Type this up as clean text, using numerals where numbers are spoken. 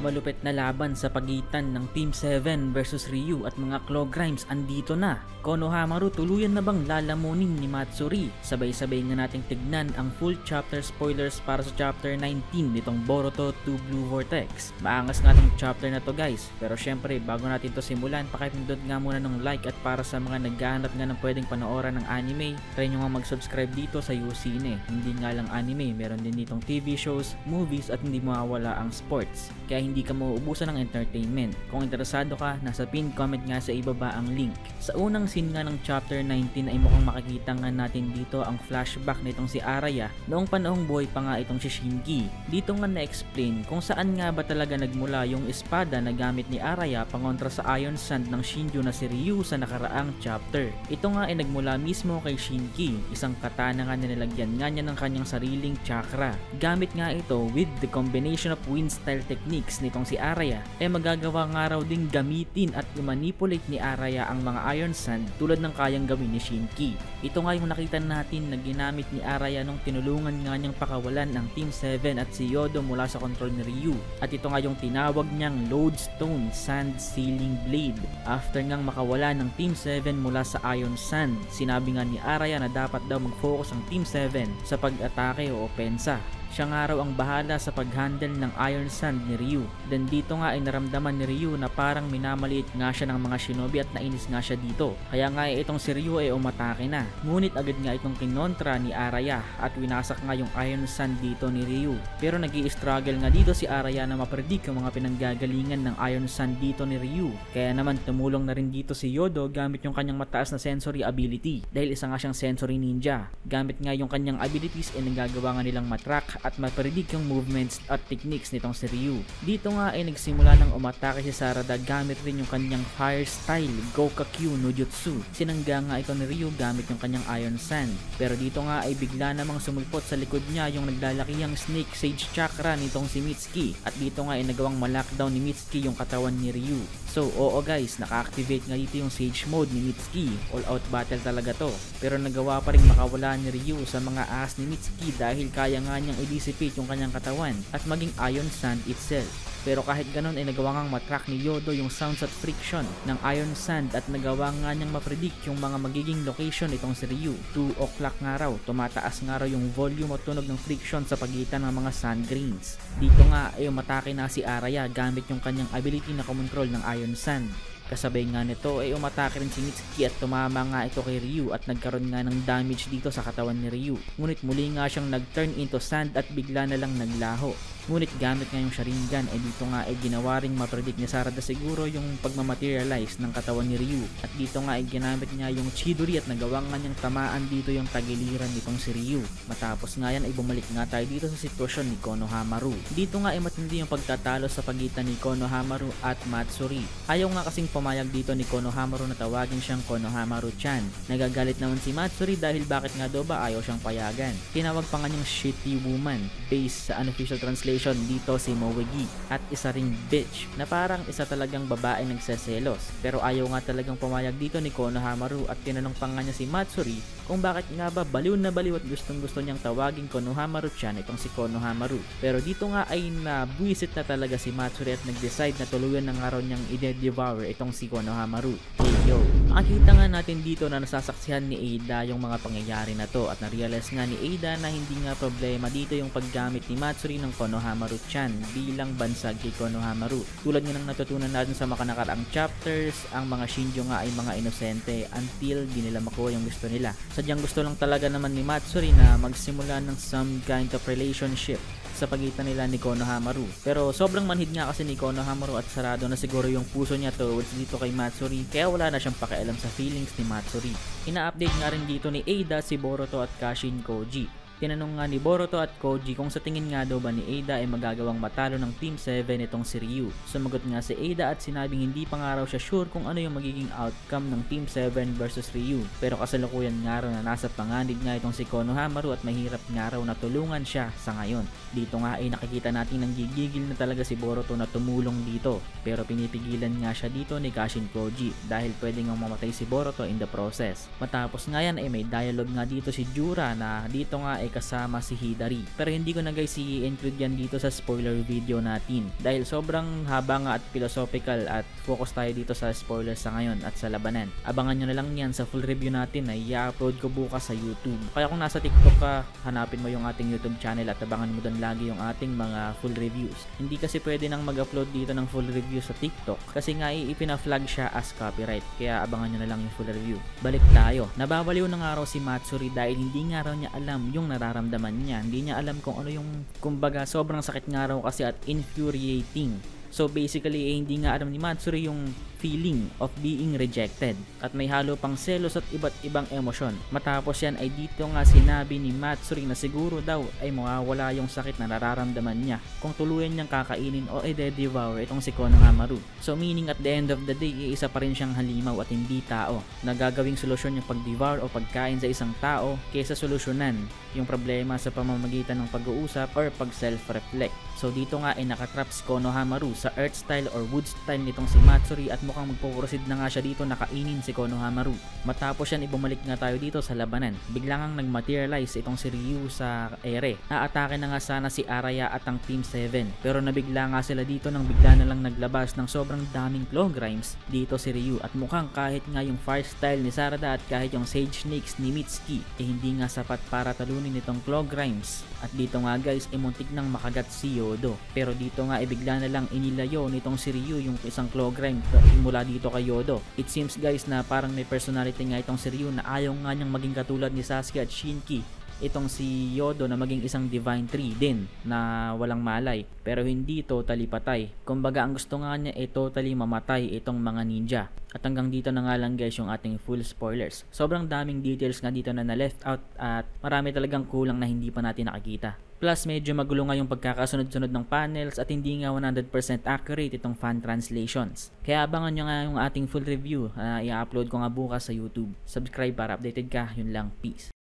malupit na laban sa pagitan ng Team 7 versus Ryu at mga Claw Grimes andito na. Konohamaru, tuluyan na bang lalamunin ni Matsuri? Sabay-sabay nga nating tignan ang full chapter spoilers para sa chapter 19 nitong Boruto 2 Blue Vortex. Maangas nga tong chapter na to guys, pero syempre bago natin to simulan, pakipindot nga muna ng like at para sa mga naghahanap nga ng pwedeng panoorin ng anime, try nyo nga mag-subscribe dito sa UCine. Hindi nga lang anime, meron din ditong TV shows, movies at hindi mawawala ang sports. Kaya hindi ka mauubusan ng entertainment. Kung interesado ka, nasa pin comment nga sa ibaba ang link. Sa unang scene nga ng chapter 19 ay mukhang makikita nga natin dito ang flashback nitong si Araya noong panahong buhay pa nga itong si Shinji. Dito nga na-explain kung saan nga ba talaga nagmula yung espada na gamit ni Araya pangontra sa Iron Sand ng Shinju na si Ryu sa nakaraang chapter. Ito nga ay nagmula mismo kay Shinji, isang katana nga na nilagyan nga niya ng kanyang sariling chakra. Gamit nga ito with the combination of wind style techniques nitong si Araya, magagawa nga raw ding gamitin at i-manipulate ni Araya ang mga Iron Sand tulad ng kayang gawin ni Shinji. Ito nga yung nakita natin na ginamit ni Araya nung tinulungan nga niyang pakawalan ng Team 7 at si Yodo mula sa control ni Ryu. At ito nga yung tinawag niyang Lodestone Sand Sealing Blade. After ngang makawala ng Team 7 mula sa Iron Sand, sinabi nga ni Araya na dapat daw mag-focus ang Team 7 sa pag-atake o opensa. Siya nga raw ang bahala sa pag-handle ng Iron Sand ni Ryu. Then dito nga ay naramdaman ni Ryu na parang minamaliit nga siya ng mga shinobi at nainis nga siya dito. Kaya nga itong si Ryu ay umatake na. Ngunit agad nga itong kinontra ni Araya at winasak nga yung Iron Sand dito ni Ryu. Pero nag-i-struggle nga dito si Araya na mapredict yung mga pinanggagalingan ng Iron Sand dito ni Ryu. Kaya naman tumulong na rin dito si Yodo gamit yung kanyang mataas na sensory ability. Dahil isa nga siyang sensory ninja. Gamit nga yung kanyang abilities ay nagagawa nga nilang matrack at mapredict yung movements at techniques nitong si Ryu. Dito nga ay nagsimula ng umatake si Sarada gamit rin yung kanyang fire style Gokakyu no Jutsu. Sinangga nga ito ni Ryu gamit yung kanyang Iron Sand. Pero dito nga ay bigla namang sumulpot sa likod niya yung naglalakihang Snake Sage Chakra nitong si Mitsuki. At dito nga ay nagawang ma-lockdown ni Mitsuki yung katawan ni Ryu. So oo guys, naka-activate nga dito yung Sage Mode ni Mitsuki. All out battle talaga to. Pero nagawa pa rin makawala ni Ryu sa mga ahas ni Mitsuki dahil kaya nga niyang i-dissipate yung kanyang katawan at maging Iron Sand itself. Pero kahit ganun ay nagawa ngang matrack ni Yodo yung sounds at friction ng Iron Sand at nagawa nga niyang mapredict yung mga magiging location itong si Ryu. 2 o'clock nga raw, tumataas nga raw yung volume o tunog ng friction sa pagitan ng mga sand grains. Dito nga ay umatake na si Araya gamit yung kanyang ability na kumontrol ng Iron Sand. Kasabay nga nito ay umatake rin si Mitsuki at tumama nga ito kay Ryu at nagkaroon nga ng damage dito sa katawan ni Ryu. Ngunit muli nga siyang nag-turn into sand at bigla na lang naglaho. Ngunit gamit nga yung Sharingan ay dito nga ay ginawa ring mapredict ni Sarada siguro yung pagmamaterialize ng katawan ni Ryu. At dito nga ay ginamit niya yung Chidori at nagawa nga niyang tamaan dito yung tagiliran nitong si Ryu. Matapos nga yan ay bumalik nga tayo dito sa sitwasyon ni Konohamaru. Dito nga ay matindi yung pagtatalo sa pagitan ni Konohamaru at Matsuri. Ayaw nga kasing pumayag dito ni Konohamaru na tawagin siyang Konohamaru-chan. Nagagalit naman si Matsuri dahil bakit nga daw ba ayaw siyang payagan. Tinawag pa nga niyang shitty woman based sa unofficial translation dito si Moegi at isa ring bitch na parang isa talagang babae nagseselos. Pero ayaw nga talagang pumayag dito ni Konohamaru at tinanong pa nga niya si Matsuri kung bakit nga ba baliw na baliw at gustong gusto niyang tawagin Konohamaru-chan itong si Konohamaru. Pero dito nga ay nabwisit na talaga si Matsuri at nag-decide na tuluyan ng araw niyang ide-devour itong si Konohamaru. Hey yo, makikita nga natin dito na nasasaksihan ni Eida yung mga pangyayari na to at na-realize nga ni Eida na hindi nga problema dito yung paggamit ni Matsuri ng Konohamaru-chan bilang bansag kay Konohamaru. Tulad nga ng natutunan natin sa makanakaraang chapters, ang mga Shinjo nga ay mga inosente until di nila makuha yung gusto nila. Sadyang gusto lang talaga naman ni Matsuri na magsimula ng some kind of relationship sa pagitan nila ni Konohamaru. Pero sobrang manhid nga kasi ni Konohamaru at sarado na siguro yung puso niya towards dito kay Matsuri kaya wala na siyang pakialam sa feelings ni Matsuri. Ina-update nga rin dito ni Eida si Boruto at Kashin Koji. Tinanong nga ni Boruto at Koji kung sa tingin nga daw ba ni Eida ay magagawang matalo ng Team 7 itong si Ryu. Sumagot nga si Eida at sinabing hindi pa nga raw siya sure kung ano yung magiging outcome ng Team 7 versus Ryu. Pero kasalukuyan nga raw na nasa panganib nga itong si Konohamaru at mahirap nga raw na tulungan siya sa ngayon. Dito nga ay nakikita natin nang gigigil na talaga si Boruto na tumulong dito. Pero pinipigilan nga siya dito ni Kashin Koji dahil pwede nga mamatay si Boruto in the process. Matapos nga yan ay may dialogue nga dito si Jura na dito nga ay kasama si Hidari. Pero hindi ko na guys i-include yan dito sa spoiler video natin dahil sobrang haba nga at philosophical at focus tayo dito sa spoilers sa ngayon at sa labanan. Abangan nyo na lang yan sa full review natin na i-upload ko bukas sa YouTube. Kaya kung nasa TikTok ka, hanapin mo yung ating YouTube channel at abangan mo doon lagi yung ating mga full reviews. Hindi kasi pwede nang mag-upload dito ng full review sa TikTok kasi nga ipina-flag siya as copyright. Kaya abangan nyo na lang yung full review. Balik tayo. Nababaliw na nga raw si Matsuri dahil hindi nga raw niya alam yung nararamdaman niya. Hindi niya alam kung ano yung, kumbaga sobrang sakit nga raw kasi at infuriating. So basically hindi nga alam ni Matsuri yung feeling of being rejected at may halo pang selos at iba't ibang emosyon. Matapos yan ay dito nga sinabi ni Matsuri na siguro daw ay mawawala yung sakit na nararamdaman niya kung tuluyan niyang kakainin o i-devour itong si Konohamaru. So meaning at the end of the day, isa pa rin siyang halimaw at hindi tao na gagawing solusyon yung pag-devour o pagkain sa isang tao kaysa solusyonan yung problema sa pamamagitan ng pag-uusap or pag-self-reflect. So dito nga ay nakatrap si Konohamaru sa earth style or wood style nitong si Matsuri at mukhang magpo-proceed na nga siya dito na kainin si Konohamaru. Matapos yan ibumalik nga tayo dito sa labanan. Bigla ngang nag-materialize itong si Ryu sa ere. Naatake na nga sana si Araya at ang Team 7 pero nabigla nga sila dito nang bigla na lang naglabas ng sobrang daming Clawgrimes dito si Ryu at mukhang kahit nga yung fire style ni Sarada at kahit yung Sage Snakes ni Mitsuki hindi nga sapat para talunin itong Clawgrimes. At dito nga guys muntik nang makagat si Yodo pero dito nga bigla na lang inilayo nitong si Ryu yung isang Clawgrime mula dito kay Yodo. It seems guys na parang may personality nga itong si Ryu na ayaw nga niyang maging katulad ni Sasuke at Shinki. Itong si Yodo na maging isang Divine Tree din na walang malay pero hindi totally patay. Kumbaga ang gusto nga niya ay totally mamatay itong mga ninja. At hanggang dito na nga lang guys yung ating full spoilers. Sobrang daming details nga dito na left out at marami talagang kulang na hindi pa natin nakikita. Plus medyo magulo nga yung pagkakasunod-sunod ng panels at hindi nga 100% accurate itong fan translations. Kaya abangan nyo nga yung ating full review. I-upload ko nga bukas sa YouTube. Subscribe para updated ka. Yun lang. Peace.